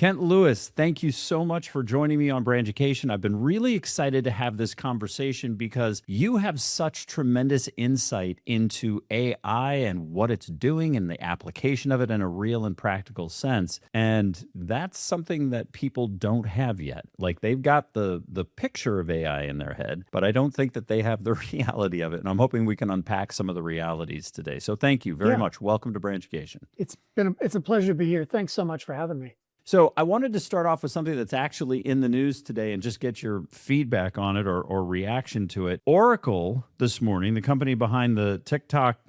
Kent Lewis, thank you so much for joining me on Branducation. I've been really excited to have this conversation because you have such tremendous insight into AI and what it's doing and the application of it in a real and practical sense. And that's something that people don't have yet. Like they've got the picture of AI in their head, but I don't think that they have the reality of it. And I'm hoping we can unpack some of the realities today. So thank you very much. Welcome to Branducation. It's a pleasure to be here. Thanks so much for having me. So I wanted to start off with something that's actually in the news today and just get your feedback on it or reaction to it. Oracle this morning, the company behind the TikTok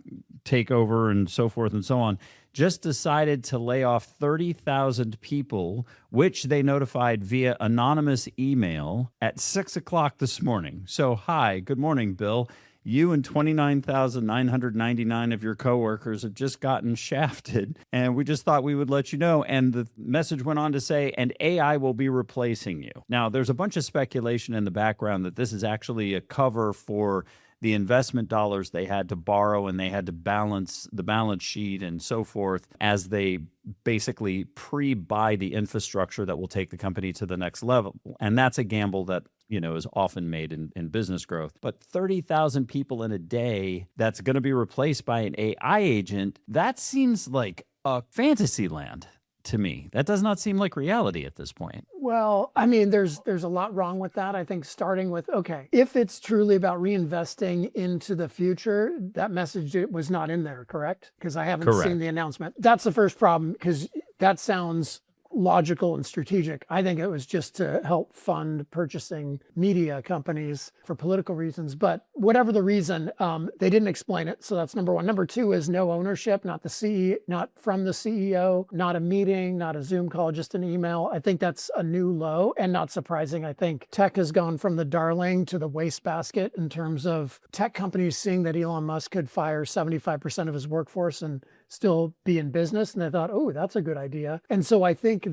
takeover and so forth and so on, just decided to lay off 30,000 people, which they notified via anonymous email at 6 o'clock this morning. So, hi, good morning, Bill. You and 29,999 of your coworkers have just gotten shafted, and we just thought we would let you know. And the message went on to say, and AI will be replacing you. Now, there's a bunch of speculation in the background that this is actually a cover for the investment dollars they had to borrow, and they had to balance the balance sheet and so forth as they basically pre-buy the infrastructure that will take the company to the next level. And that's a gamble that is often made in business growth. But 30,000 people in a day that's going to be replaced by an AI agent, that seems like a fantasy land to me. That does not seem like reality at this point. Well, I mean, there's a lot wrong with that. I think starting with, okay, if it's truly about reinvesting into the future, that message was not in there, correct? Because I haven't seen the announcement. That's the first problem, because that sounds logical and strategic. I think it was just to help fund purchasing media companies for political reasons. But whatever the reason, they didn't explain it. So that's number one. Number two is no ownership, not from the CEO, not a meeting, not a Zoom call, just an email. I think that's a new low, and not surprising. I think tech has gone from the darling to the wastebasket in terms of tech companies seeing that Elon Musk could fire 75% of his workforce and still be in business. And they thought, oh, that's a good idea. And so I think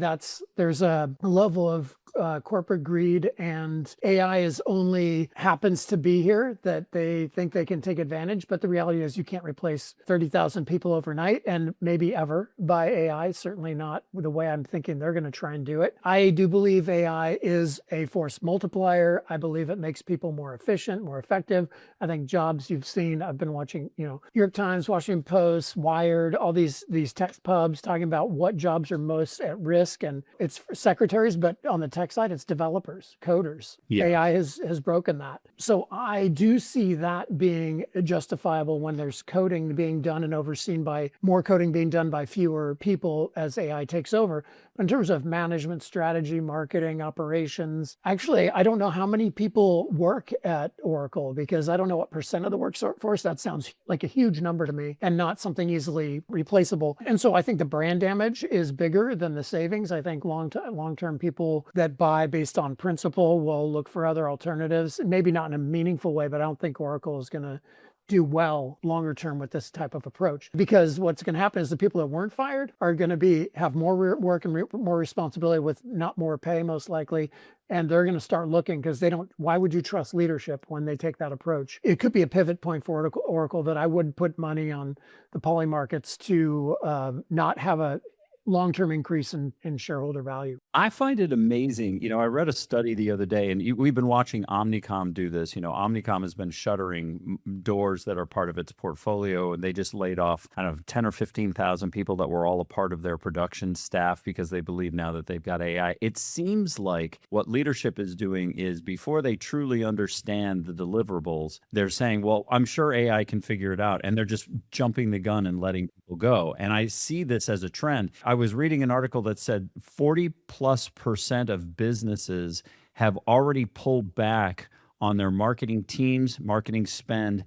there's a level of corporate greed, and AI only happens to be here that they think they can take advantage. But the reality is you can't replace 30,000 people overnight, and maybe ever, by AI, certainly not the way I'm thinking they're going to try and do it. I do believe AI is a force multiplier. I believe it makes people more efficient, more effective. I think jobs you've seen, I've been watching, New York Times, Washington Post, Wired, all these tech pubs talking about what jobs are most at risk. And it's for secretaries, but on the tech side, it's developers, coders. Yeah. AI has broken that. So I do see that being justifiable when there's coding being done and overseen by more coding being done by fewer people as AI takes over. But in terms of management, strategy, marketing, operations, actually, I don't know how many people work at Oracle, because I don't know what percent of the workforce. That sounds like a huge number to me, and not something easily replaceable. And so I think the brand damage is bigger than the savings. I think long-term people that buy based on principle will look for other alternatives, maybe not in a meaningful way, but I don't think Oracle is going to do well longer term with this type of approach, because what's going to happen is the people that weren't fired are going to have more work and more responsibility with not more pay, most likely. And they're going to start looking, because why would you trust leadership when they take that approach? It could be a pivot point for Oracle that I would put money on the poly markets to not have a long-term increase in shareholder value. I find it amazing. I read a study the other day, and we've been watching Omnicom do this. Omnicom has been shuttering doors that are part of its portfolio, and they just laid off, 10 or 15,000 people that were all a part of their production staff because they believe now that they've got AI. It seems like what leadership is doing is, before they truly understand the deliverables, they're saying, well, I'm sure AI can figure it out. And they're just jumping the gun and letting people go. And I see this as a trend. I was reading an article that said 40+% of businesses have already pulled back on their marketing teams, marketing spend,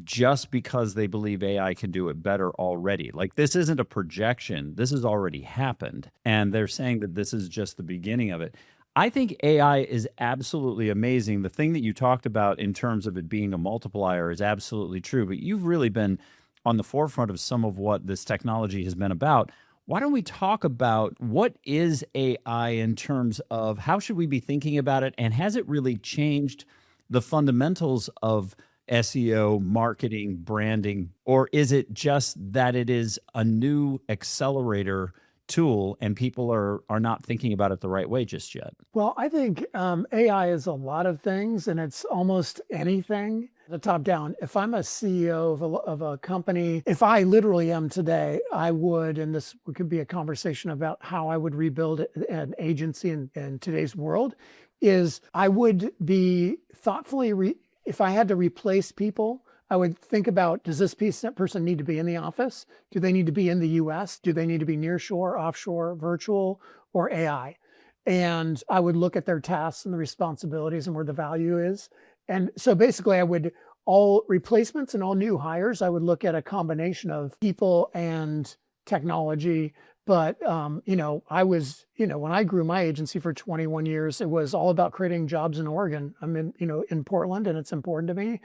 just because they believe AI can do it better already. Like, this isn't a projection. This has already happened. And they're saying that this is just the beginning of it. I think AI is absolutely amazing. The thing that you talked about in terms of it being a multiplier is absolutely true, but you've really been on the forefront of some of what this technology has been about. Why don't we talk about what is AI in terms of how should we be thinking about it, and has it really changed the fundamentals of SEO, marketing, branding, or is it just that it is a new accelerator tool, and people are not thinking about it the right way just yet? Well, I think AI is a lot of things, and it's almost anything. The top down. If I'm a CEO of a company, if I literally am today, I would, and this could be a conversation about how I would rebuild an agency in today's world, is I would be thoughtfully, if I had to replace people, I would think about, does this person need to be in the office? Do they need to be in the US? Do they need to be nearshore, offshore, virtual, or AI? And I would look at their tasks and the responsibilities and where the value is. And so basically I would, all replacements and all new hires, I would look at a combination of people and technology. But, I was, when I grew my agency for 21 years, it was all about creating jobs in Oregon. I'm in Portland, and it's important to me.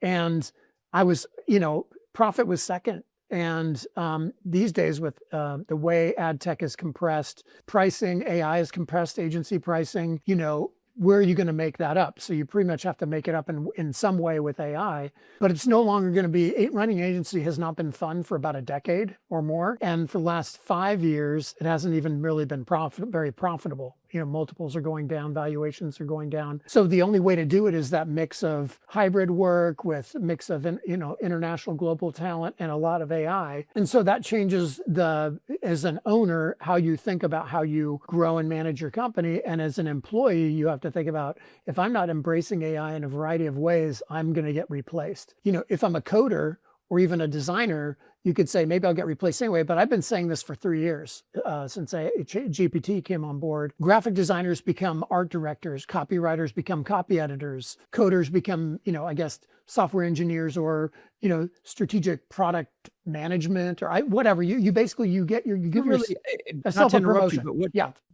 And I was, profit was second. And these days with the way ad tech is compressed, pricing, AI is compressed agency pricing, where are you going to make that up? So you pretty much have to make it up in some way with AI, but it's no longer going to be, running an agency has not been fun for about a decade or more. And for the last 5 years, it hasn't even really been very profitable. Multiples are going down, valuations are going down. So the only way to do it is that mix of hybrid work with a mix of, international global talent and a lot of AI. And so that changes as an owner, how you think about how you grow and manage your company. And as an employee, you have to think about, if I'm not embracing AI in a variety of ways, I'm going to get replaced. If I'm a coder or even a designer, you could say, maybe I'll get replaced anyway, but I've been saying this for 3 years, since GPT came on board. Graphic designers become art directors, copywriters become copy editors, coders become, software engineers or, strategic product management or whatever. You basically, you give really, yourself a promotion.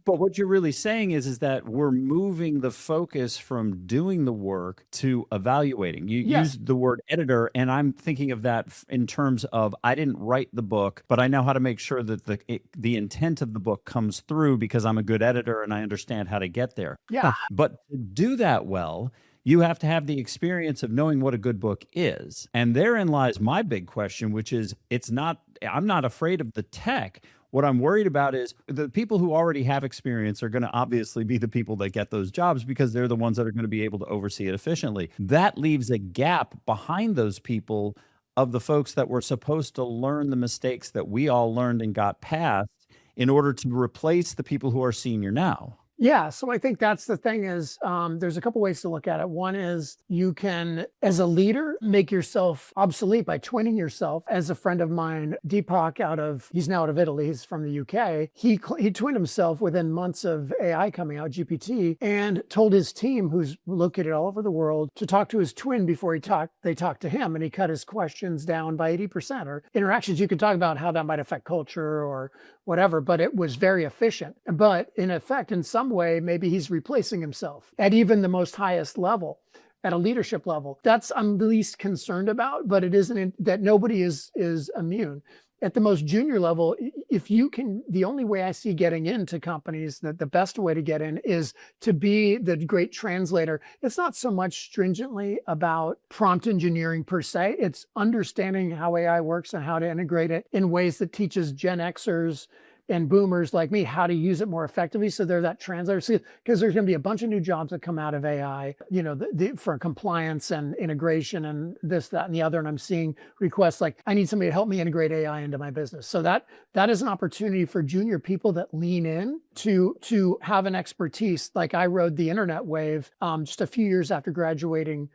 But what you're really saying is that we're moving the focus from doing the work to evaluating. You used the word editor, and I'm thinking of that in terms of, I didn't write the book, but I know how to make sure that the intent of the book comes through because I'm a good editor and I understand how to get there. Yeah. But to do that well, you have to have the experience of knowing what a good book is. And therein lies my big question, which is, I'm not afraid of the tech. What I'm worried about is the people who already have experience are going to obviously be the people that get those jobs because they're the ones that are going to be able to oversee it efficiently. That leaves a gap behind those people of the folks that were supposed to learn the mistakes that we all learned and got past in order to replace the people who are senior now. Yeah, so I think that's the thing is, there's a couple ways to look at it. One is you can, as a leader, make yourself obsolete by twinning yourself. As a friend of mine, Deepak he's now out of Italy, he's from the UK. He twinned himself within months of AI coming out, GPT, and told his team, who's located all over the world, to talk to his twin before they talked to him. And he cut his questions down by 80%, or interactions. You could talk about how that might affect culture or whatever, but it was very efficient. But in effect, in some way, maybe he's replacing himself at even the most highest level, at a leadership level. That's I'm the least concerned about, but it isn't that nobody is immune. At the most junior level, if you can, the only way I see getting into companies, that the best way to get in is to be the great translator. It's not so much stringently about prompt engineering per se. It's understanding how AI works and how to integrate it in ways that teaches Gen Xers and boomers like me how to use it more effectively. So they're that translator, because there's going to be a bunch of new jobs that come out of AI, for compliance and integration and this, that, and the other. And I'm seeing requests like, I need somebody to help me integrate AI into my business. So that is an opportunity for junior people that lean in to have an expertise. Like I rode the internet wave just a few years after graduating,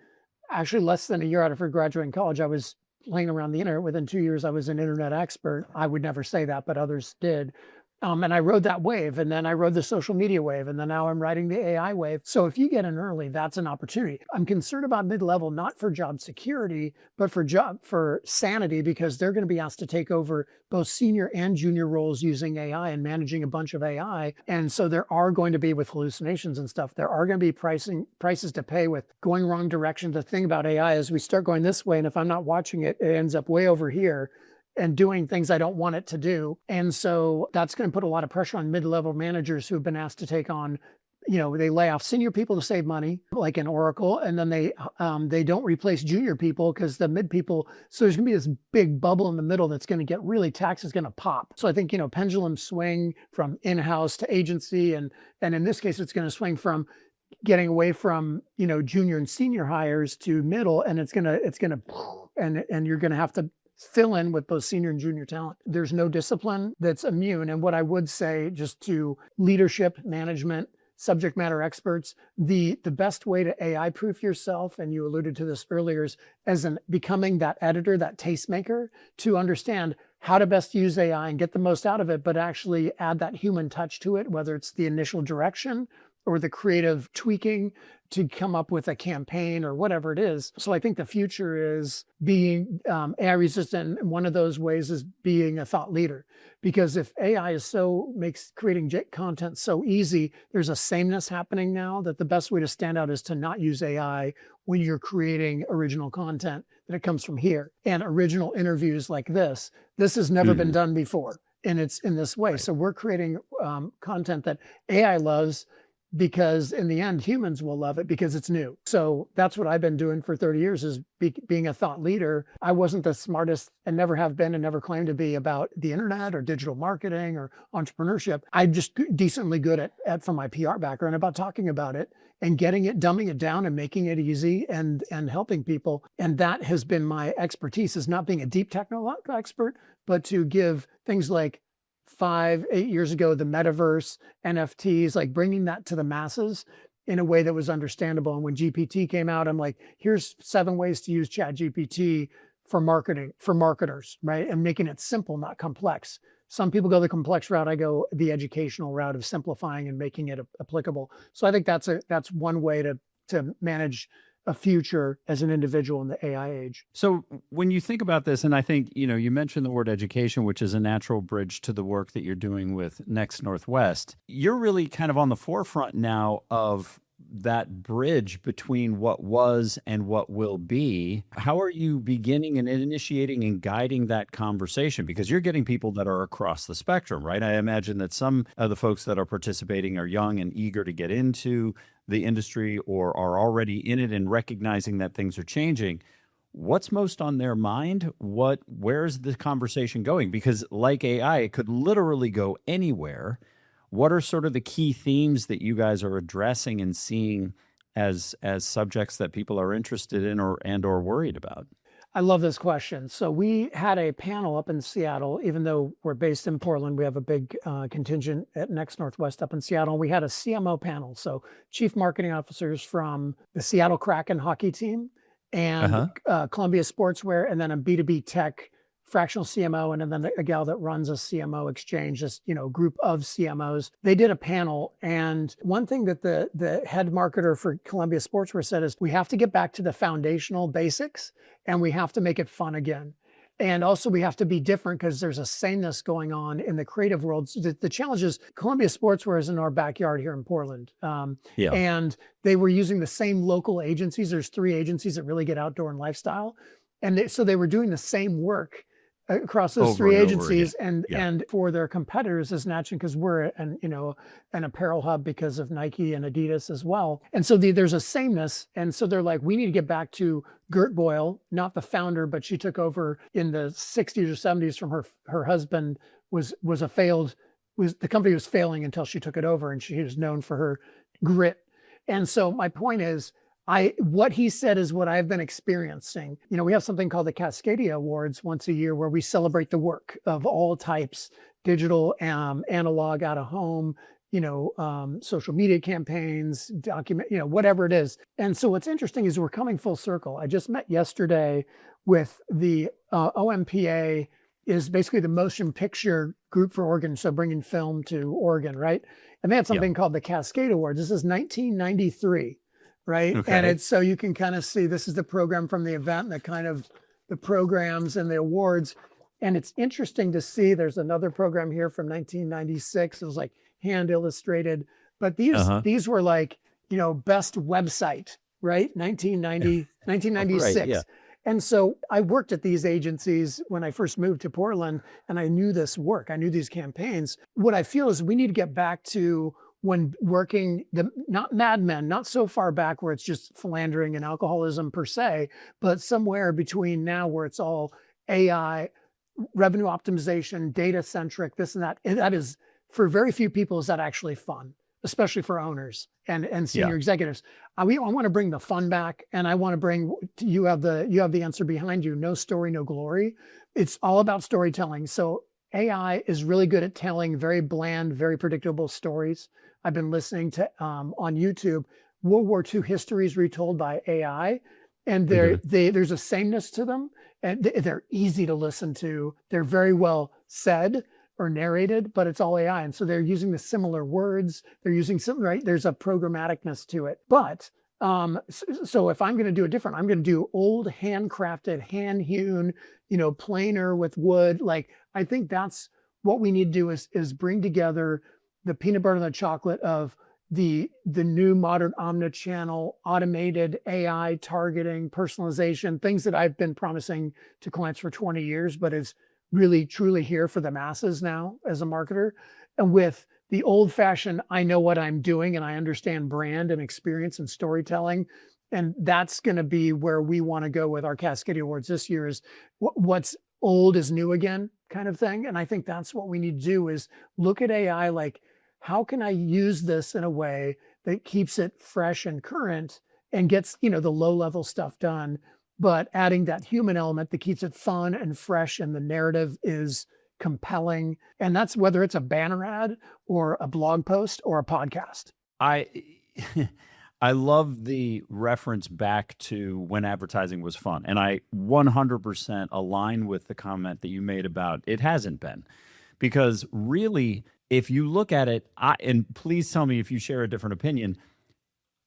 actually less than a year after graduating college. I was playing around the internet. Within 2 years, I was an internet expert. I would never say that, but others did. And I rode that wave, and then I rode the social media wave, and then now I'm riding the AI wave. So if you get in early, that's an opportunity. I'm concerned about mid-level, not for job security, but for sanity, because they're going to be asked to take over both senior and junior roles using AI and managing a bunch of AI. And so there are going to be, with hallucinations and stuff, there are going to be prices to pay with going wrong direction. The thing about AI is we start going this way, and if I'm not watching it, it ends up way over here and doing things I don't want it to do. And so that's going to put a lot of pressure on mid-level managers who've been asked to take on they lay off senior people to save money, like in Oracle, and then they don't replace junior people because the mid people. So there's going to be this big bubble in the middle that's going to get really tax is going to pop. So I think pendulum swing from in-house to agency, and in this case, it's going to swing from getting away from junior and senior hires to middle, and it's gonna and you're gonna have to fill in with both senior and junior talent. There's no discipline that's immune. And what I would say, just to leadership, management, subject matter experts, the best way to AI proof yourself, and you alluded to this earlier, is as in becoming that editor, that tastemaker, to understand how to best use AI and get the most out of it, but actually add that human touch to it, whether it's the initial direction or the creative tweaking to come up with a campaign or whatever it is. So I think the future is being AI resistant. And one of those ways is being a thought leader, because if AI makes creating content so easy, there's a sameness happening now that the best way to stand out is to not use AI when you're creating original content, that it comes from here. And original interviews like this has never been done before. And it's in this way. Right. So we're creating content that AI loves, because in the end, humans will love it because it's new. So that's what I've been doing for 30 years, is being a thought leader. I wasn't the smartest, and never have been and never claimed to be, about the internet or digital marketing or entrepreneurship. I'm just decently good at from my PR background, about talking about it and getting it, dumbing it down and making it easy and helping people. And that has been my expertise, is not being a deep technical expert, but to give things like 5-8 years ago, the metaverse, NFTs, like bringing that to the masses in a way that was understandable. And when GPT came out, I'm like, here's 7 ways to use Chat GPT for marketing, for marketers, right? And making it simple, not complex. Some people go the complex route. I go the educational route of simplifying and making it applicable. So I think that's one way to manage a future as an individual in the AI age. So when you think about this, and I think, you mentioned the word education, which is a natural bridge to the work that you're doing with Next Northwest, you're really kind of on the forefront now of that bridge between what was and what will be. How are you beginning and initiating and guiding that conversation? Because you're getting people that are across the spectrum, right? I imagine that some of the folks that are participating are young and eager to get into the industry, or are already in it and recognizing that things are changing. What's most on their mind? Where's the conversation going? Because like AI, it could literally go anywhere. What are sort of the key themes that you guys are addressing and seeing as subjects that people are interested in or worried about? I love this question. So we had a panel up in Seattle. Even though we're based in Portland, we have a big contingent at Next Northwest up in Seattle. We had a CMO panel, so chief marketing officers from the Seattle Kraken hockey team and Columbia Sportswear, and then a B2B tech fractional CMO, and then a gal that runs a CMO exchange, this group of CMOs. They did a panel, and one thing that the head marketer for Columbia Sportswear said is, we have to get back to the foundational basics, and we have to make it fun again. And also we have to be different, because there's a sameness going on in the creative world. So the challenge is, Columbia Sportswear is in our backyard here in Portland. And they were using the same local agencies. There's 3 agencies that really get outdoor and lifestyle. And so they were doing the same work across those 3 agencies, and for their competitors is naturally, because we're an apparel hub because of Nike and Adidas as well. And so there's a sameness. And so they're like, we need to get back to Gert Boyle, not the founder, but she took over in the 60s or 70s from her husband. The company was failing until she took it over, and she was known for her grit. And so my point is, what he said is what I've been experiencing. We have something called the Cascadia Awards once a year, where we celebrate the work of all types, digital, analog, out of home, social media campaigns, whatever it is. And so what's interesting is we're coming full circle. I just met yesterday with the OMPA, is basically the motion picture group for Oregon. So bringing film to Oregon, right? And they had something called the Cascade Awards. This is 1993. Right. Okay. And it's, so you can kind of see, this is the program from the event, and the kind of the programs and the awards. And it's interesting to see, there's another program here from 1996. It was like hand illustrated, but these were like, best website, right? 1996. Right, yeah. And so I worked at these agencies when I first moved to Portland, and I knew this work. I knew these campaigns. What I feel is we need to get back to when working not Mad Men, not so far back where it's just philandering and alcoholism per se, but somewhere between now where it's all AI, revenue optimization, data centric, this and that. And that is, for very few people, is that actually fun, especially for owners and senior executives. I want to bring the fun back, and I want to bring, you have the answer behind you. No story, no glory. It's all about storytelling. So AI is really good at telling very bland, very predictable stories. I've been listening to on YouTube World War II histories retold by AI, and there's a sameness to them, and they're easy to listen to. They're very well said or narrated, but it's all AI, and so they're using the similar words. They're using some, right. There's a programmaticness to it, but so if I'm going to do it different, I'm going to do old handcrafted, hand hewn, planer with wood. Like, I think that's what we need to do is bring together the peanut butter and the chocolate of the new modern omnichannel, automated AI targeting, personalization, things that I've been promising to clients for 20 years, but is really truly here for the masses now as a marketer. And with the old fashioned, I know what I'm doing and I understand brand and experience and storytelling. And that's going to be where we want to go with our Cascadia Awards this year, is what's old is new again kind of thing. And I think that's what we need to do, is look at AI like, how can I use this in a way that keeps it fresh and current and gets, the low level stuff done, but adding that human element that keeps it fun and fresh, and the narrative is compelling. And that's whether it's a banner ad or a blog post or a podcast. I love the reference back to when advertising was fun. And I 100% align with the comment that you made about it hasn't been. Because really, if you look at it, and please tell me if you share a different opinion,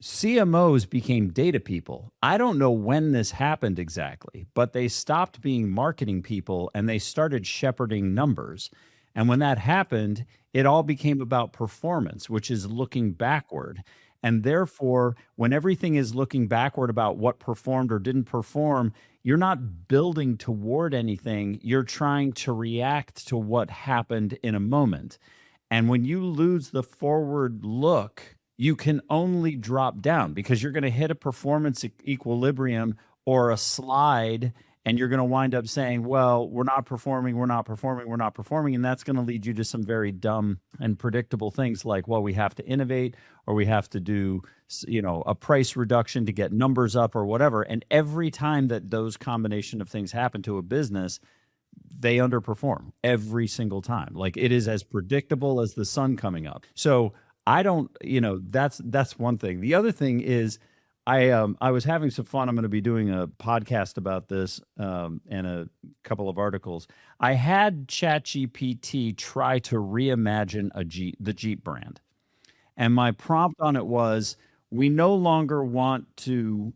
CMOs became data people. I don't know when this happened exactly, but they stopped being marketing people and they started shepherding numbers. And when that happened, it all became about performance, which is looking backward. And therefore, when everything is looking backward about what performed or didn't perform, you're not building toward anything. You're trying to react to what happened in a moment. And when you lose the forward look, you can only drop down, because you're going to hit a performance equilibrium or a slide, and you're going to wind up saying, well, we're not performing. And that's going to lead you to some very dumb and predictable things like, well, we have to innovate, or we have to do, a price reduction to get numbers up or whatever. And every time that those combination of things happen to a business, they underperform every single time. Like, it is as predictable as the sun coming up. So I don't, that's one thing. The other thing is, I was having some fun. I'm going to be doing a podcast about this and a couple of articles. I had ChatGPT try to reimagine the Jeep brand. And my prompt on it was, we no longer want to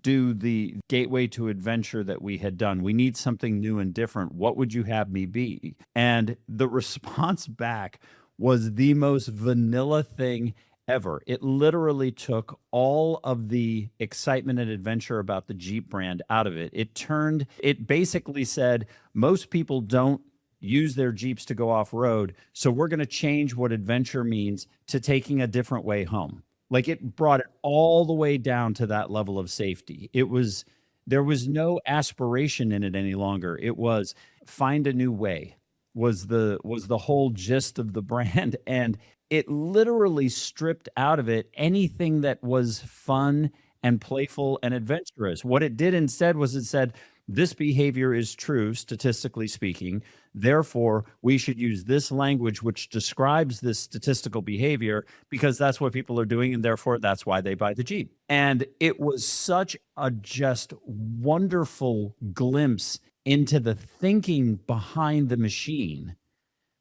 do the gateway to adventure that we had done. We need something new and different. What would you have me be? And the response back was the most vanilla thing ever. It literally took all of the excitement and adventure about the Jeep brand out of it. It basically said, most people don't use their Jeeps to go off road, so we're going to change what adventure means to taking a different way home. Like, it brought it all the way down to that level of safety. There was no aspiration in it any longer. It was find a new way was the whole gist of the brand. And it literally stripped out of it anything that was fun and playful and adventurous. What it did instead was it said, this behavior is true, statistically speaking. Therefore, we should use this language which describes this statistical behavior, because that's what people are doing, and therefore that's why they buy the Jeep. And it was such a just wonderful glimpse into the thinking behind the machine,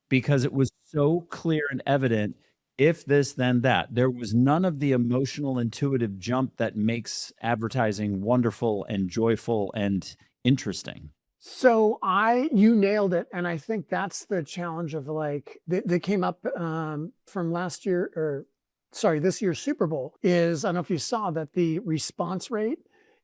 because it was so clear and evident. If this, then that. There was none of the emotional, intuitive jump that makes advertising wonderful and joyful and interesting. So you nailed it. And I think that's the challenge of, like, that came up from last year, this year's Super Bowl, is, I don't know if you saw that the response rate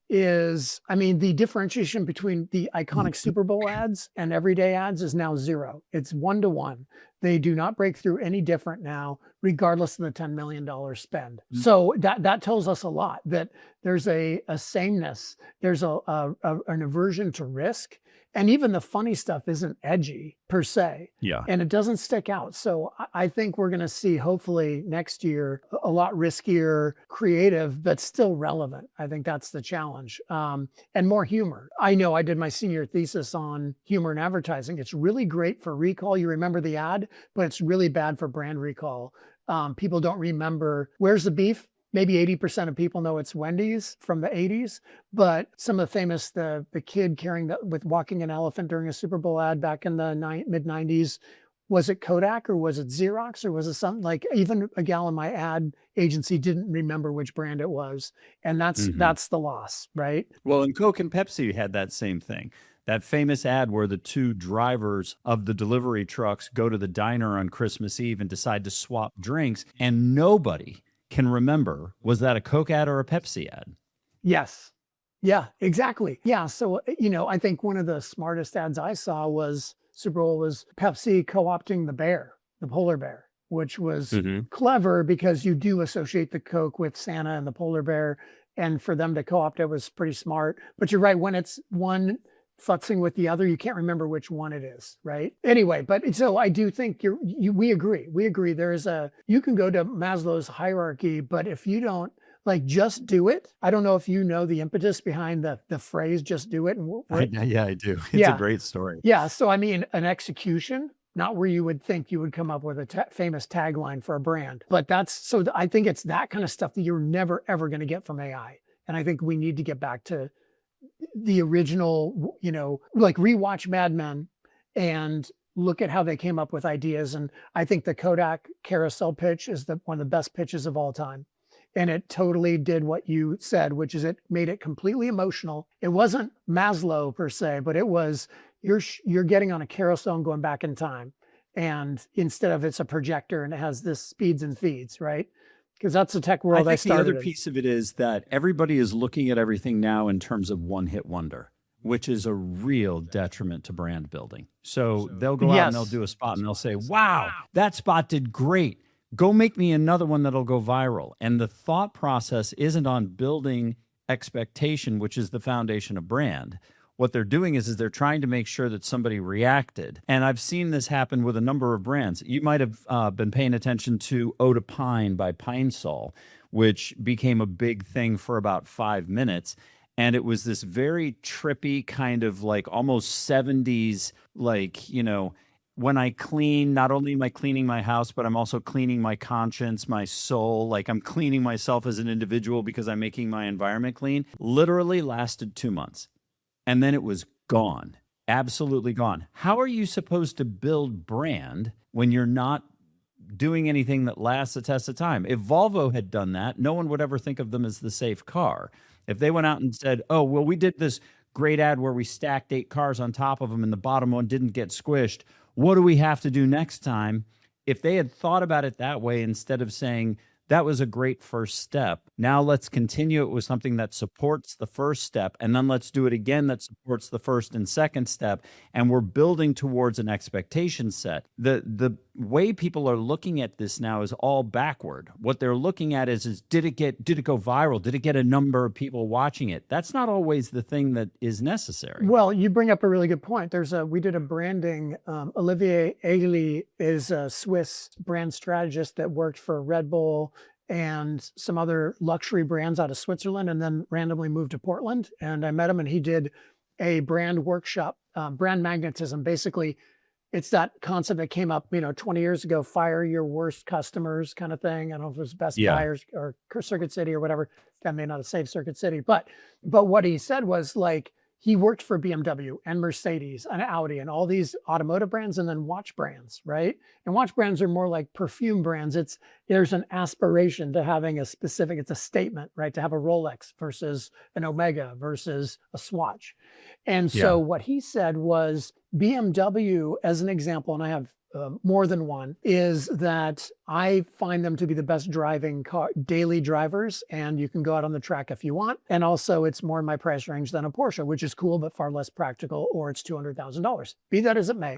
is, the differentiation between the iconic Super Bowl ads and everyday ads is now 0. It's 1-to-1. They do not break through any different now, regardless of the $10 million spend. So that tells us a lot, that there's a sameness, there's an aversion to risk. And even the funny stuff isn't edgy per se. Yeah. And it doesn't stick out. So I think we're going to see, hopefully next year, a lot riskier, creative, but still relevant. I think that's the challenge. And more humor. I know I did my senior thesis on humor in advertising. It's really great for recall. You remember the ad, but it's really bad for brand recall. People don't remember, where's the beef? Maybe 80% of people know it's Wendy's from the 80s, but some of the famous, the kid walking an elephant during a Super Bowl ad back in the mid 90s, was it Kodak or was it Xerox or was it something like, even a gal in my ad agency didn't remember which brand it was. And that's the loss, right? Well, and Coke and Pepsi had that same thing. That famous ad where the two drivers of the delivery trucks go to the diner on Christmas Eve and decide to swap drinks, and nobody can remember, was that a Coke ad or a Pepsi ad? Yes. Yeah, exactly. Yeah. So, I think one of the smartest ads I saw was Super Bowl was Pepsi co-opting the polar bear, which was clever because you do associate the Coke with Santa and the polar bear. And for them to co-opt it was pretty smart. But you're right, when it's one futzing with the other, you can't remember which one it is, right? Anyway, but so I do think we agree. You can go to Maslow's hierarchy, but if you don't just do it, I don't know if you know the impetus behind the phrase, just do it. Yeah, I do. It's a great story. Yeah. So, I mean, an execution, not where you would think you would come up with a famous tagline for a brand, but I think it's that kind of stuff that you're never, ever going to get from AI. And I think we need to get back to the original, rewatch Mad Men and look at how they came up with ideas. And I think the Kodak carousel pitch is one of the best pitches of all time. And it totally did what you said, which is it made it completely emotional. It wasn't Maslow per se, but it was, you're getting on a carousel and going back in time. And instead of it's a projector and it has this speeds and feeds, right? Because that's the tech world I started. The other piece of it is that everybody is looking at everything now in terms of one-hit wonder, which is a real detriment to brand building. So they'll go out and they'll do a spot and they'll say, wow, that spot did great. Go make me another one that'll go viral. And the thought process isn't on building expectation, which is the foundation of brand. What they're doing is they're trying to make sure that somebody reacted. And I've seen this happen with a number of brands. You might have been paying attention to Eau de Pine by Pine Sol, which became a big thing for about 5 minutes. And it was this very trippy kind of almost 70s, when I clean, not only am I cleaning my house, but I'm also cleaning my conscience, my soul. I'm cleaning myself as an individual because I'm making my environment clean. Literally lasted 2 months. And then it was gone, absolutely gone. How are you supposed to build brand when you're not doing anything that lasts the test of time? If Volvo had done that, no one would ever think of them as the safe car. If they went out and said, oh, well, we did this great ad where we stacked 8 cars on top of them and the bottom one didn't get squished, what do we have to do next time? If they had thought about it that way, instead of saying, that was a great first step. Now let's continue it with something that supports the first step, and then let's do it again that supports the first and second step, and we're building towards an expectation set. The way people are looking at this now is all backward. What they're looking at is did it go viral? Did it get a number of people watching it? That's not always the thing that is necessary. Well, you bring up a really good point. We did a branding. Olivier Egli is a Swiss brand strategist that worked for Red Bull and some other luxury brands out of Switzerland, and then randomly moved to Portland. And I met him, and he did a brand workshop, brand magnetism. Basically, it's that concept that came up, 20 years ago, fire your worst customers kind of thing. I don't know if it was Best Buy or Circuit City or whatever. That may not have saved Circuit City, but what he said was he worked for BMW and Mercedes and Audi and all these automotive brands, and then watch brands, right? And watch brands are more like perfume brands. There's an aspiration to having it's a statement, right? To have a Rolex versus an Omega versus a Swatch. And so what he said was, BMW, as an example, and I have more than one, is that I find them to be the best driving daily drivers, and you can go out on the track if you want. And also, it's more in my price range than a Porsche, which is cool, but far less practical, or it's $200,000. Be that as it may.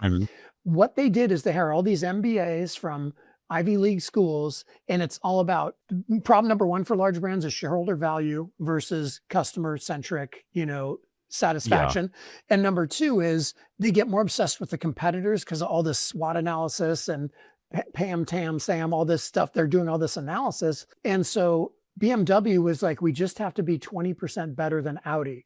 What they did is they hired all these MBAs from Ivy League schools, and it's all about problem number one for large brands is shareholder value versus customer centric, satisfaction. Yeah. And number two is they get more obsessed with the competitors because of all this SWOT analysis and Pam, Tam, Sam, all this stuff. They're doing all this analysis. And so BMW was like, we just have to be 20% better than Audi.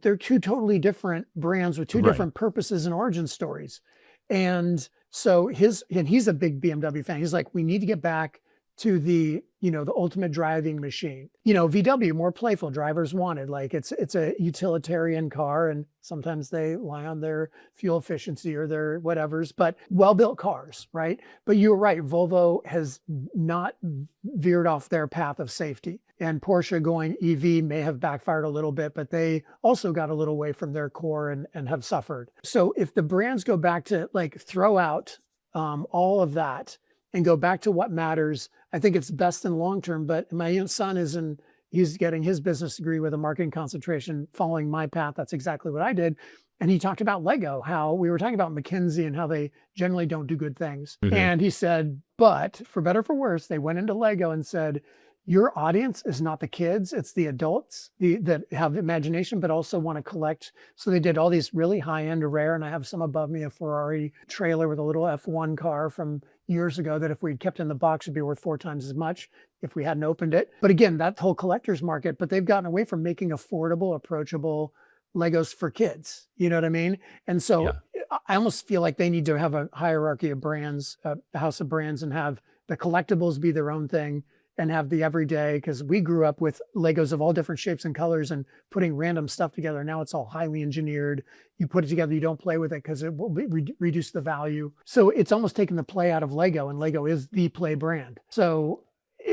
They're two totally different brands with two different purposes and origin stories. And so he's a big BMW fan. He's like, we need to get back to the ultimate driving machine. VW, more playful, drivers wanted. Like it's a utilitarian car, and sometimes they lie on their fuel efficiency or their whatevers, but well-built cars, right? But you're right, Volvo has not veered off their path of safety. And Porsche going EV may have backfired a little bit, but they also got a little away from their core and have suffered. So if the brands go back to throw out all of that and go back to what matters, I think it's best in long term. But my son he's getting his business degree with a marketing concentration, following my path. That's exactly what I did. And he talked about Lego, how we were talking about McKinsey and how they generally don't do good things. Mm-hmm. And he said, but for better or for worse, they went into Lego and said, your audience is not the kids, it's the adults that have imagination, but also want to collect. So they did all these really high-end rare, and I have some above me, a Ferrari trailer with a little F1 car from years ago that if we'd kept in the box would be worth 4 times as much if we hadn't opened it. But again, that whole collector's market, but they've gotten away from making affordable, approachable Legos for kids. You know what I mean? And so I almost feel like they need to have a hierarchy of brands, a house of brands, and have the collectibles be their own thing, and have the everyday, because we grew up with Legos of all different shapes and colors and putting random stuff together. Now it's all highly engineered. You put it together, you don't play with it because it will reduce the value. So it's almost taken the play out of Lego, and Lego is the play brand. So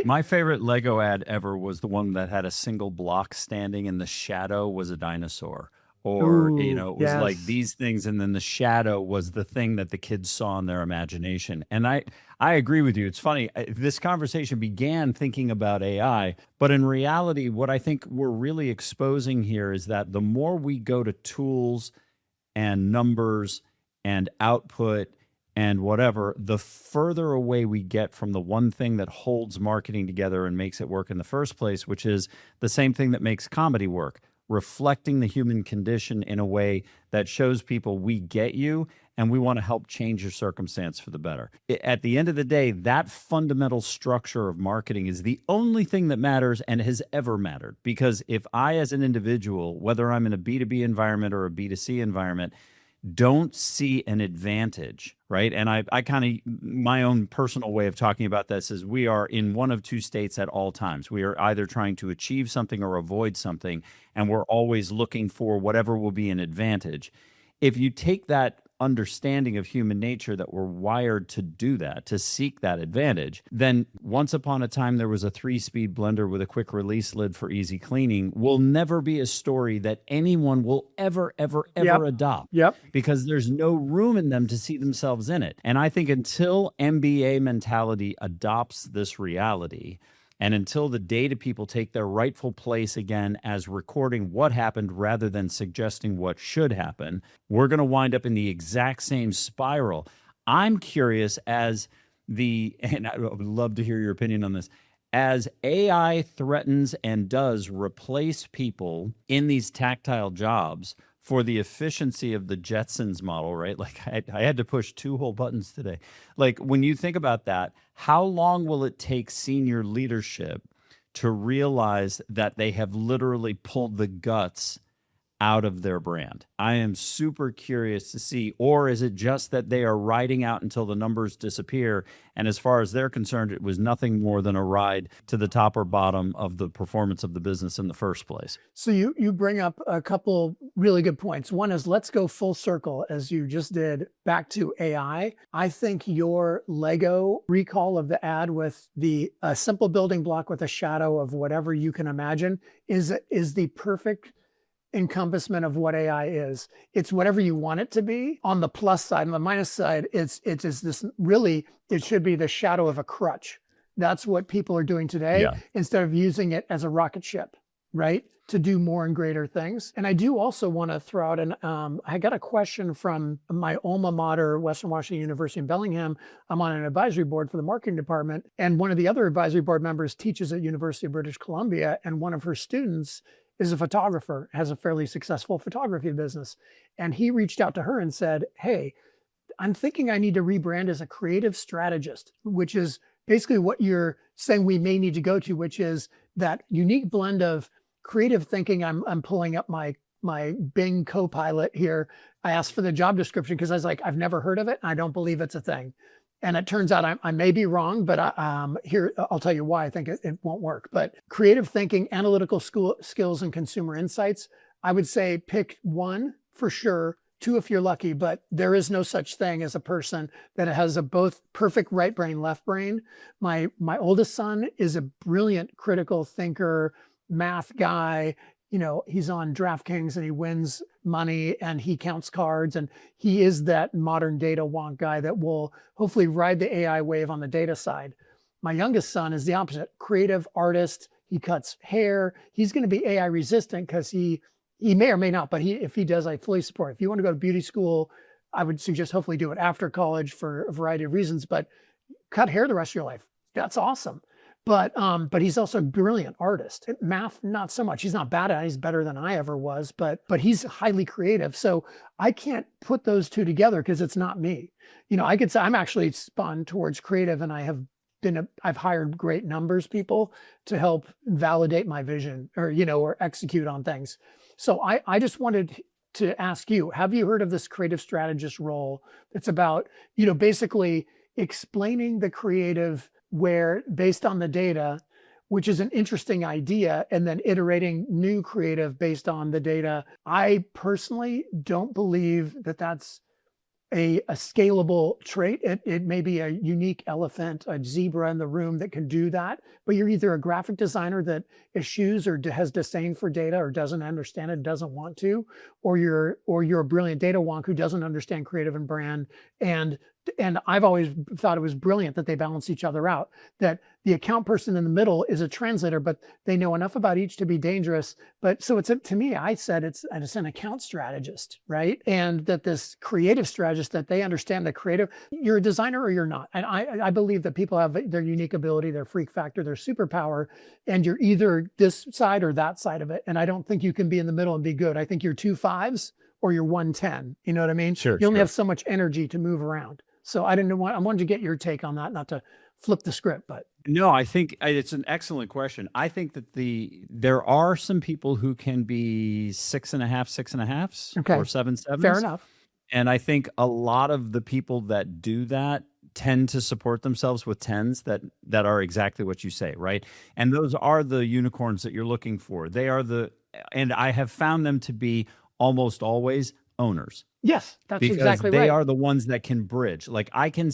my favorite Lego ad ever was the one that had a single block standing and the shadow was a dinosaur. Or, it was like these things, and then the shadow was the thing that the kids saw in their imagination. And I agree with you. It's funny. This conversation began thinking about AI, but in reality, what I think we're really exposing here is that the more we go to tools and numbers and output and whatever, the further away we get from the one thing that holds marketing together and makes it work in the first place, which is the same thing that makes comedy work. Reflecting the human condition in a way that shows people we get you and we want to help change your circumstance for the better. At the end of the day, that fundamental structure of marketing is the only thing that matters and has ever mattered. Because if I, as an individual, whether I'm in a B2B environment or a B2C environment, don't see an advantage, right? And I kind of, my own personal way of talking about this is we are in one of two states at all times. We are either trying to achieve something or avoid something, and we're always looking for whatever will be an advantage. If you take that understanding of human nature that we're wired to do that, to seek that advantage, then once upon a time there was a 3-speed blender with a quick release lid for easy cleaning will never be a story that anyone will ever adopt. Because there's no room in them to see themselves in it. And I think until MBA mentality adopts this reality, and until the data people take their rightful place again as recording what happened rather than suggesting what should happen, we're going to wind up in the exact same spiral. I'm curious and I would love to hear your opinion on this, as AI threatens and does replace people in these tactile jobs for the efficiency of the Jetsons model, right? Like I had to push 2 whole buttons today. Like when you think about that, how long will it take senior leadership to realize that they have literally pulled the guts out of their brand? I am super curious to see, or is it just that they are riding out until the numbers disappear? And as far as they're concerned, it was nothing more than a ride to the top or bottom of the performance of the business in the first place. So you bring up a couple really good points. One is, let's go full circle, as you just did, back to AI. I think your Lego recall of the ad with the simple building block with a shadow of whatever you can imagine is the perfect encompassment of what AI is. It's whatever you want it to be. On the plus side, on the minus side, it's this really, it should be the shadow of a crutch. That's what people are doing today, Yeah. instead of using it as a rocket ship, right? To do more and greater things. And I do also want to throw out, I got a question from my alma mater, Western Washington University in Bellingham. I'm on an advisory board for the marketing department. And one of the other advisory board members teaches at University of British Columbia. And one of her students is a photographer, has a fairly successful photography business. And he reached out to her and said, hey, I'm thinking I need to rebrand as a creative strategist, which is basically what you're saying we may need to go to, which is that unique blend of creative thinking. I'm pulling up my Bing Copilot here. I asked for the job description because I was like, I've never heard of it. And I don't believe it's a thing. And it turns out I may be wrong, but here, I'll tell you why I think it won't work. But creative thinking, analytical skills, and consumer insights, I would say pick one for sure, two if you're lucky, but there is no such thing as a person that has a both perfect right brain, left brain. My oldest son is a brilliant critical thinker, math guy. You know, he's on DraftKings and he wins money and he counts cards, and he is that modern data wonk guy that will hopefully ride the AI wave on the data side. My youngest son is the opposite, creative artist. He cuts hair. He's going to be AI resistant because he may or may not, but if he does, I fully support. If you want to go to beauty school, I would suggest hopefully do it after college for a variety of reasons, but cut hair the rest of your life. That's awesome. But he's also a brilliant artist. Math, not so much. He's not bad at it. He's better than I ever was, but he's highly creative. So I can't put those two together because it's not me. You know, I could say I'm actually spun towards creative, and I've hired great numbers people to help validate my vision or execute on things. So I just wanted to ask you, have you heard of this creative strategist role? It's about, basically explaining the creative where based on the data, which is an interesting idea, and then iterating new creative based on the data. I personally don't believe that that's a scalable trait. It may be a unique elephant, a zebra in the room that can do that, but you're either a graphic designer that eschews or has disdain for data or doesn't understand it, doesn't want to, or you're a brilliant data wonk who doesn't understand creative and brand. And I've always thought it was brilliant that they balance each other out, that the account person in the middle is a translator, but they know enough about each to be dangerous. But so to me, I said it's an account strategist, right? And that this creative strategist, that they understand the creative, you're a designer or you're not. And I believe that people have their unique ability, their freak factor, their superpower, and you're either this side or that side of it. And I don't think you can be in the middle and be good. I think you're 2 5s or you're 110. You know what I mean? Sure. You only have so much energy to move around. So I wanted to get your take on that, not to flip the script, but. No, I think it's an excellent question. I think that there are some people who can be 6.5, 6.5s, okay, or 7 7s. Fair enough. And I think a lot of the people that do that tend to support themselves with 10s that are exactly what you say, right? And those are the unicorns that you're looking for. And I have found them to be almost always owners. Yes, that's because exactly they right. are the ones that can bridge. Like I can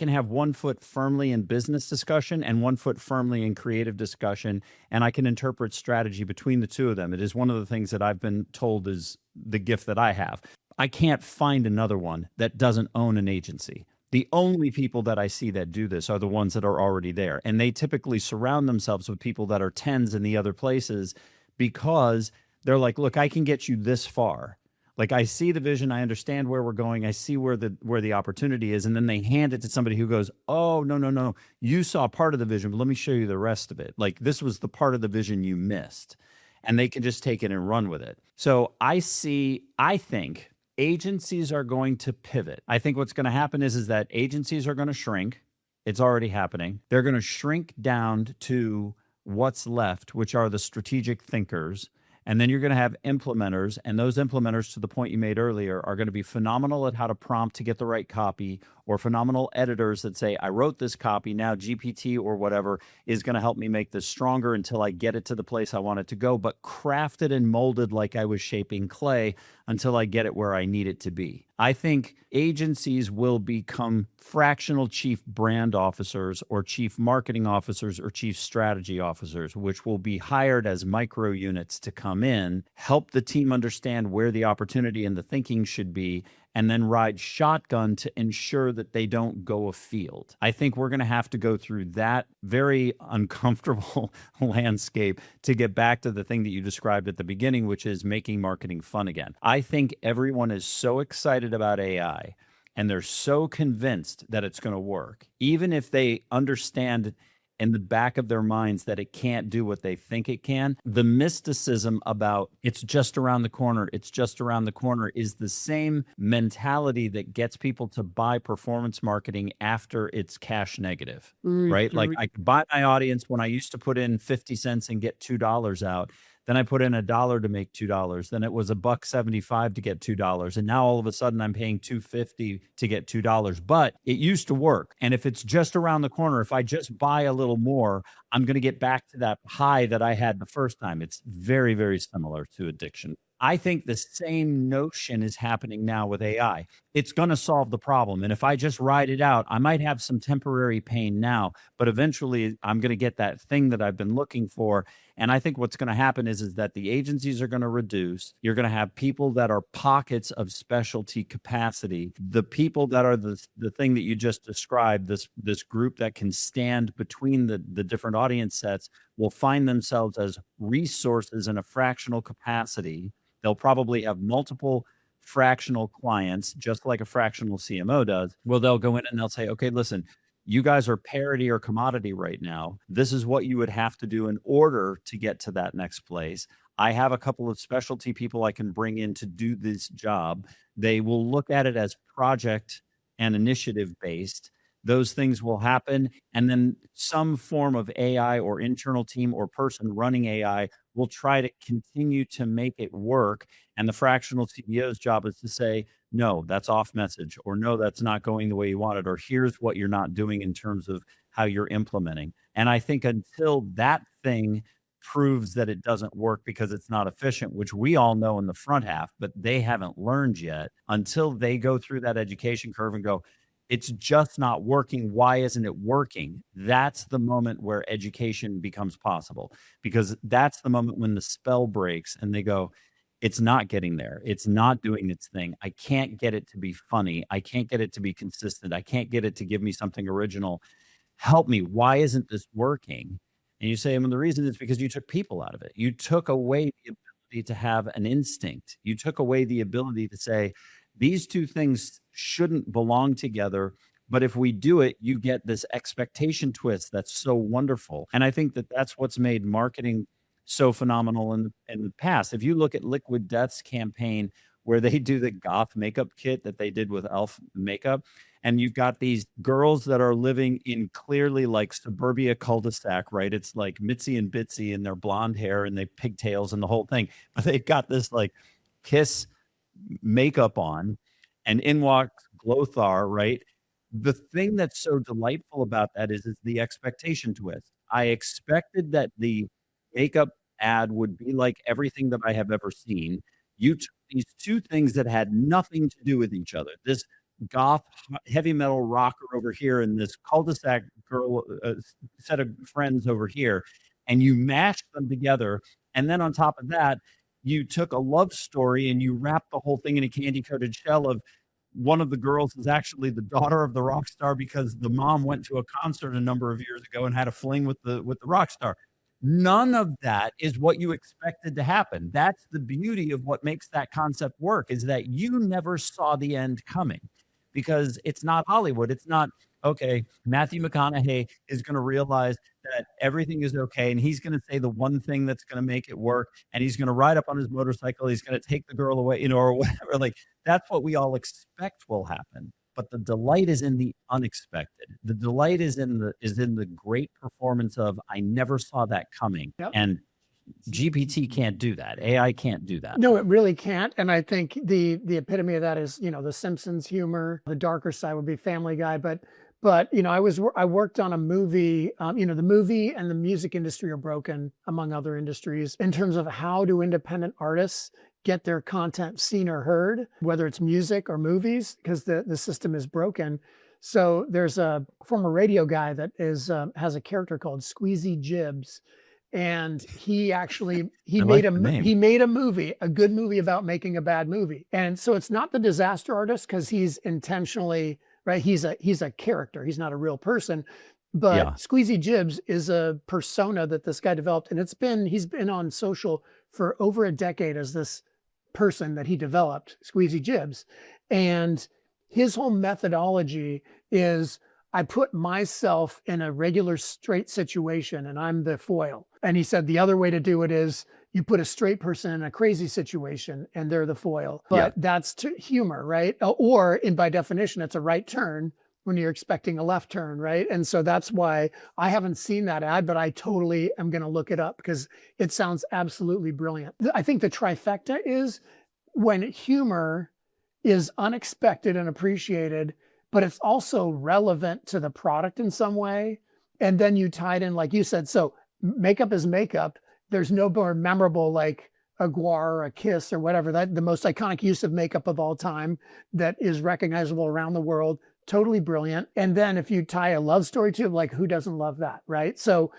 have 1 foot firmly in business discussion and 1 foot firmly in creative discussion, and I can interpret strategy between the two of them. It is one of the things that I've been told is the gift that I have. I can't find another one that doesn't own an agency. The only people that I see that do this are the ones that are already there, and they typically surround themselves with people that are 10s in the other places because they're like, look, I can get you this far. Like I see the vision, I understand where we're going, I see where the opportunity is, and then they hand it to somebody who goes, oh, no, you saw part of the vision, but let me show you the rest of it. Like this was the part of the vision you missed, and they can just take it and run with it. So I think agencies are going to pivot. I think what's going to happen is that agencies are going to shrink. It's already happening. They're going to shrink down to what's left, which are the strategic thinkers. And then you're going to have implementers, and those implementers, to the point you made earlier, are going to be phenomenal at how to prompt to get the right copy, or phenomenal editors that say, I wrote this copy, now GPT or whatever is going to help me make this stronger until I get it to the place I want it to go, but crafted and molded like I was shaping clay until I get it where I need it to be. I think agencies will become fractional chief brand officers or chief marketing officers or chief strategy officers, which will be hired as micro units to come in, help the team understand where the opportunity and the thinking should be, and then ride shotgun to ensure that they don't go afield. I think we're going to have to go through that very uncomfortable landscape to get back to the thing that you described at the beginning, which is making marketing fun again. I think everyone is so excited about AI and they're so convinced that it's going to work, even if they understand in the back of their minds that it can't do what they think it can. The mysticism about it's just around the corner, it's just around the corner is the same mentality that gets people to buy performance marketing after it's cash negative, right? Like I could buy my audience when I used to put in 50 cents and get $2 out. Then I put in $1 to make $2. Then it was $1.75 to get $2. And now all of a sudden I'm paying $2.50 to get $2. But it used to work. And if it's just around the corner, if I just buy a little more, I'm going to get back to that high that I had the first time. It's very, very similar to addiction. I think the same notion is happening now with AI. It's going to solve the problem. And if I just ride it out, I might have some temporary pain now, but eventually I'm going to get that thing that I've been looking for. And I think what's going to happen is that the agencies are going to reduce. You're going to have people that are pockets of specialty capacity. The people that are the thing that you just described, this group that can stand between the different audience sets will find themselves as resources in a fractional capacity. They'll probably have multiple fractional clients, just like a fractional CMO does. Well, they'll go in and they'll say, okay, listen, you guys are parity or commodity right now. This is what you would have to do in order to get to that next place. I have a couple of specialty people I can bring in to do this job. They will look at it as project and initiative based. Those things will happen. And then some form of AI or internal team or person running AI will try to continue to make it work. And the fractional CEO's job is to say, no, that's off message, or no, that's not going the way you want it, or here's what you're not doing in terms of how you're implementing. And I think until that thing proves that it doesn't work because it's not efficient, which we all know in the front half, but they haven't learned yet, until they go through that education curve and go, it's just not working. Why isn't it working? That's the moment where education becomes possible, because that's the moment when the spell breaks and they go, it's not getting there. It's not doing its thing. I can't get it to be funny. I can't get it to be consistent. I can't get it to give me something original. Help me. Why isn't this working? And you say, well, the reason is because you took people out of it. You took away the ability to have an instinct. You took away the ability to say, these two things shouldn't belong together. But if we do it, you get this expectation twist that's so wonderful. And I think that that's what's made marketing so phenomenal in the past. If you look at Liquid Death's campaign, where they do the goth makeup kit that they did with Elf makeup, and you've got these girls that are living in clearly like suburbia cul-de-sac, right? It's like Mitzi and Bitsy in their blonde hair and they pigtails and the whole thing. But they've got this like Kiss makeup on, and in walks Glothar, right? The thing that's so delightful about that is the expectation twist. I expected that the makeup ad would be like everything that I have ever seen. You took these two things that had nothing to do with each other. This goth heavy metal rocker over here and this cul-de-sac girl set of friends over here, and you mashed them together. And then on top of that, you took a love story and you wrapped the whole thing in a candy-coated shell of one of the girls is actually the daughter of the rock star because the mom went to a concert a number of years ago and had a fling with the rock star. None of that is what you expected to happen. That's the beauty of what makes that concept work, is that you never saw the end coming, because it's not Hollywood. It's not, okay, Matthew McConaughey is going to realize that everything is okay, and he's going to say the one thing that's going to make it work, and he's going to ride up on his motorcycle, he's going to take the girl away, or whatever. Like, that's what we all expect will happen. But the delight is in the unexpected. The delight is in the great performance of, I never saw that coming. Yep. And GPT can't do that. AI can't do that. No, it really can't. And I think the epitome of that is, the Simpsons humor. The darker side would be Family Guy. But I worked on a movie. The movie and the music industry are broken, among other industries, in terms of how do independent artists get their content seen or heard, whether it's music or movies, because the system is broken. So there's a former radio guy that has a character called Squeezy Jibs, and he actually I like the name. he made a movie, a good movie about making a bad movie. And so it's not the disaster artist, because he's intentionally right. He's a character. He's not a real person. But Yeah. Squeezy Jibs is a persona that this guy developed, and he's been on social for over a decade as this person that he developed, Squeezy Jibs. And his whole methodology is, I put myself in a regular straight situation and I'm the foil. And he said the other way to do it is you put a straight person in a crazy situation and they're the foil. But that's humor, right? Or by definition, it's a right turn when you're expecting a left turn, right? And so that's why I haven't seen that ad, but I totally am going to look it up because it sounds absolutely brilliant. I think the trifecta is when humor is unexpected and appreciated, but it's also relevant to the product in some way. And then you tie it in, like you said, so makeup is makeup. There's no more memorable like a guar or a kiss or whatever, that the most iconic use of makeup of all time that is recognizable around the world. Totally brilliant. And then if you tie a love story to it, like who doesn't love that, right? So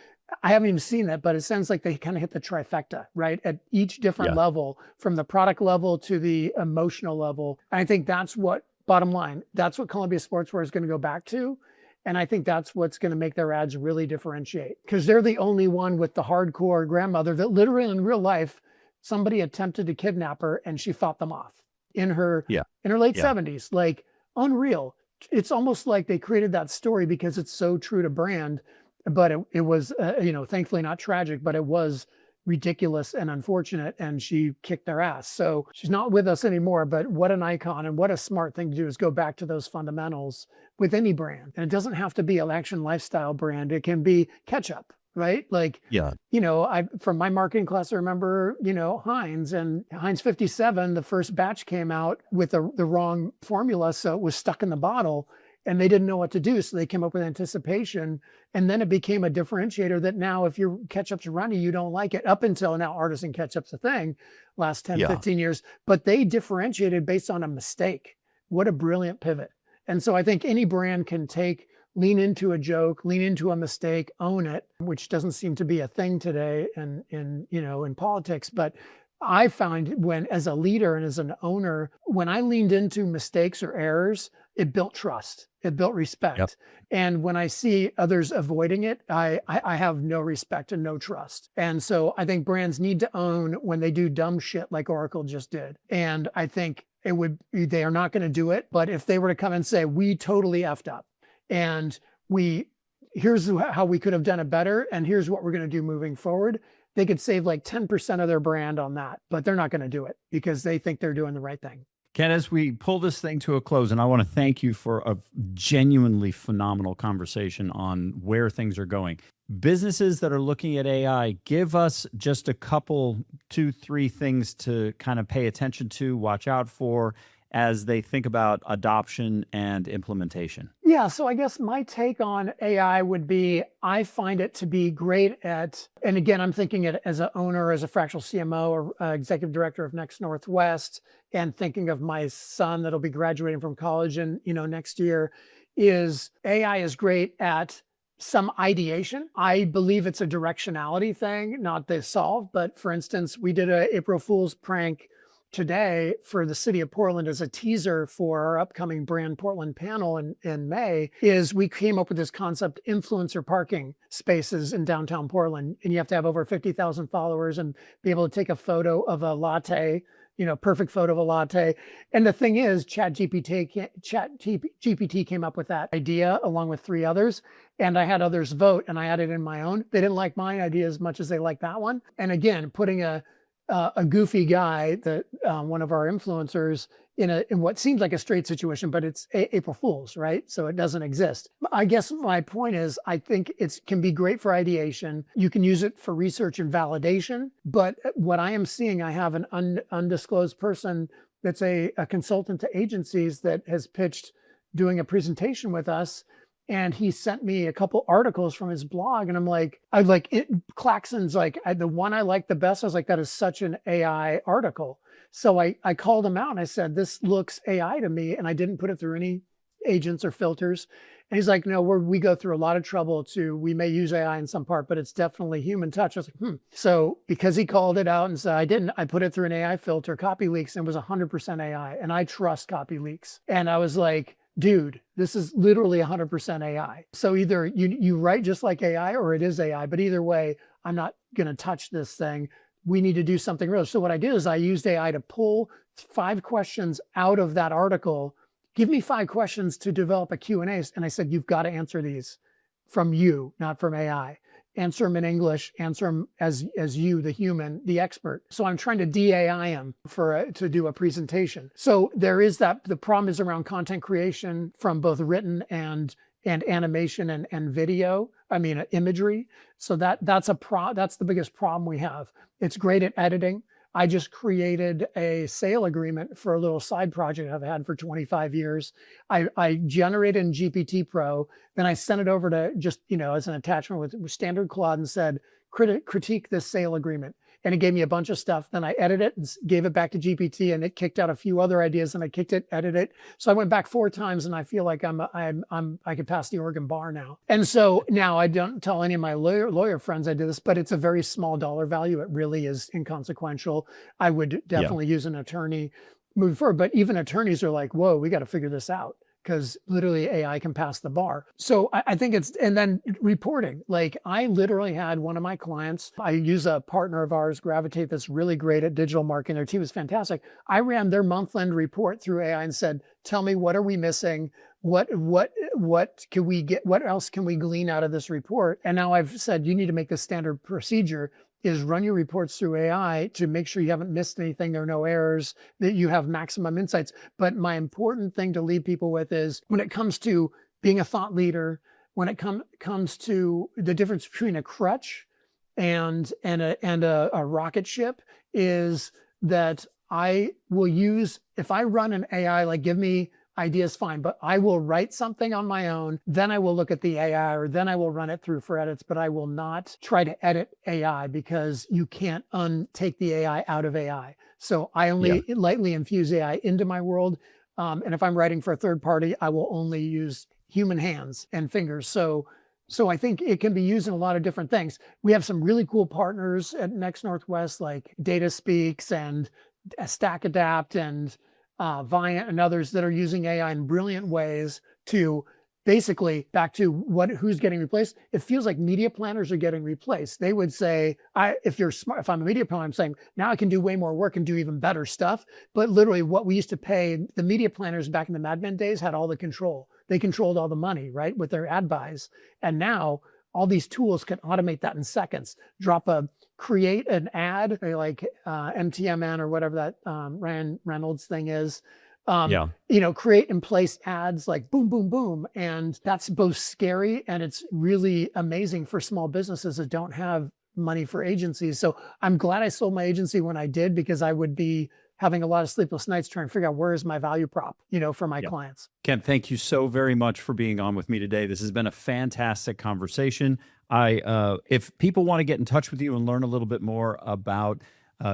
I haven't even seen that, but it sounds like they kind of hit the trifecta, right? At each different level, from the product level to the emotional level. And I think that's what, bottom line, that's what Columbia Sportswear is going to go back to. And I think that's what's going to make their ads really differentiate, because they're the only one with the hardcore grandmother that literally in real life, somebody attempted to kidnap her and she fought them off in her late 70s. Like, unreal. It's almost like they created that story because it's so true to brand, but it was, thankfully not tragic, but it was ridiculous and unfortunate, and she kicked their ass. So she's not with us anymore, but what an icon, and what a smart thing to do is go back to those fundamentals with any brand. And it doesn't have to be an action lifestyle brand. It can be ketchup, right? Like, from my marketing class, I remember, Heinz and Heinz 57, the first batch came out with the wrong formula. So it was stuck in the bottle and they didn't know what to do. So they came up with anticipation. And then it became a differentiator that now if your ketchup's runny, you don't like it. Up until now, artisan ketchup's a thing, last 10, 15 years. But they differentiated based on a mistake. What a brilliant pivot. And so I think any brand can lean into a joke, lean into a mistake, own it, which doesn't seem to be a thing today in politics. But I find as a leader and as an owner, when I leaned into mistakes or errors, it built trust, it built respect. And when I see others avoiding it, I have no respect and no trust. And so I think brands need to own when they do dumb shit like Oracle just did. And I think they are not going to do it. But if they were to come and say, we totally effed up, and here's how we could have done it better, and here's what we're going to do moving forward, they could save like 10% of their brand on that, but they're not going to do it because they think they're doing the right thing. Ken, as we pull this thing to a close, and I want to thank you for a genuinely phenomenal conversation on where things are going. Businesses that are looking at AI, give us just a couple, 2, 3 things to kind of pay attention to, watch out for, as they think about adoption and implementation? Yeah, so I guess my take on AI would be, I find it to be great at, and again, I'm thinking it as an owner, as a fractional CMO or executive director of Next Northwest, and thinking of my son that'll be graduating from college and next year, is AI is great at some ideation. I believe it's a directionality thing, not the solve. But for instance, we did a April Fool's prank today for the city of Portland as a teaser for our upcoming Brand Portland panel in May. Is we came up with this concept, influencer parking spaces in downtown Portland. And you have to have over 50,000 followers and be able to take a photo of a latte, perfect photo of a latte. And the thing is, ChatGPT came up with that idea along with 3 others. And I had others vote and I added in my own. They didn't like my idea as much as they liked that one. And again, putting a goofy guy, that one of our influencers, in what seems like a straight situation, but it's April Fool's, right? So it doesn't exist. I guess my point is, I think it can be great for ideation. You can use it for research and validation. But what I am seeing, I have an undisclosed person that's a consultant to agencies that has pitched doing a presentation with us. And he sent me a couple articles from his blog, and Claxon's the one I like the best. I was like, that is such an AI article. So I called him out and I said, this looks AI to me. And I didn't put it through any agents or filters. And he's like, no, we go through a lot of trouble we may use AI in some part, but it's definitely human touch. I was like, So because he called it out and said, I put it through an AI filter, copy leaks, and it was 100% AI. And I trust copy leaks. And I was like, dude, this is literally 100% AI. So either you write just like AI or it is AI, but either way, I'm not going to touch this thing. We need to do something real. So what I did is I used AI to pull 5 questions out of that article. Give me 5 questions to develop a Q&A. And I said, you've got to answer these from you, not from AI. Answer them in English, answer them as you, the human, the expert. So I'm trying to de-AI him to do a presentation. So there is that, the problem is around content creation from both written and animation and video, imagery. So that's the biggest problem we have. It's great at editing. I just created a sale agreement for a little side project I've had for 25 years. I generated in GPT Pro, then I sent it over to just, as an attachment with standard Claude and said, critique this sale agreement. And it gave me a bunch of stuff. Then I edited it and gave it back to GPT, and it kicked out a few other ideas, and I kicked it, edited it. So I went back 4 times, and I feel like I could pass the Oregon bar now. And so now I don't tell any of my lawyer friends I did this, but it's a very small dollar value. It really is inconsequential. I would definitely use an attorney moving forward, but even attorneys are like, whoa, we got to figure this out, because literally AI can pass the bar. So I think and then reporting. Like, I literally had one of my clients, I use a partner of ours, Gravitate, that's really great at digital marketing. Their team is fantastic. I ran their month-end report through AI and said, tell me, what are we missing? What can we get? What else can we glean out of this report? And now I've said, you need to make the standard procedure is run your reports through AI to make sure you haven't missed anything, there are no errors, that you have maximum insights. But my important thing to leave people with is, when it comes to being a thought leader, when it comes to the difference between a crutch and a rocket ship, is that I will use, if I run an AI, like, give me ideas, fine, but I will write something on my own, then I will look at the AI, or then I will run it through for edits, but I will not try to edit AI, because you can't take the AI out of AI. So I only lightly infuse AI into my world. And if I'm writing for a third party, I will only use human hands and fingers. So I think it can be used in a lot of different things. We have some really cool partners at Next Northwest, like Data Speaks and Stack Adapt and Viant and others, that are using AI in brilliant ways to basically, back to who's getting replaced. It feels like media planners are getting replaced. They would say, if you're smart, if I'm a media planner, I'm saying, now I can do way more work and do even better stuff. But literally, what we used to pay the media planners back in the Mad Men days had all the control. They controlled all the money, right, with their ad buys. And now all these tools can automate that in seconds. Create an ad, like MTMN or whatever that Ryan Reynolds thing is. Create and place ads like boom, boom, boom. And that's both scary, and it's really amazing for small businesses that don't have money for agencies. So I'm glad I sold my agency when I did, because I would be having a lot of sleepless nights trying to figure out, where is my value prop, for my clients. Ken, thank you so very much for being on with me today. This has been a fantastic conversation. If people want to get in touch with you and learn a little bit more about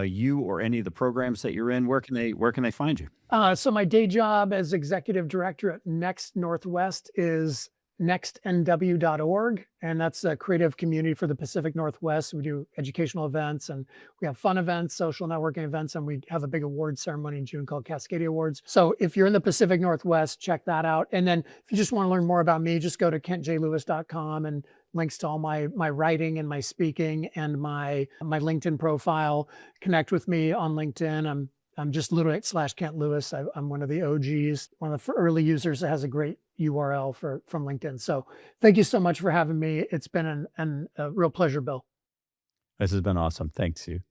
you or any of the programs that you're in, where can they find you? So my day job as executive director at Next Northwest is nextnw.org, and that's a creative community for the Pacific Northwest. We do educational events, and we have fun events, social networking events, and we have a big award ceremony in June called Cascadia Awards. So if you're in the Pacific Northwest, check that out. And then if you just want to learn more about me, just go to kentjlewis.com, and links to all my writing and my speaking and my LinkedIn profile. Connect with me on LinkedIn. I'm just literally at /Kent Lewis. I'm one of the OGs, one of the early users that has a great URL from LinkedIn. So thank you so much for having me. It's been a real pleasure, Bill. This has been awesome. Thanks you.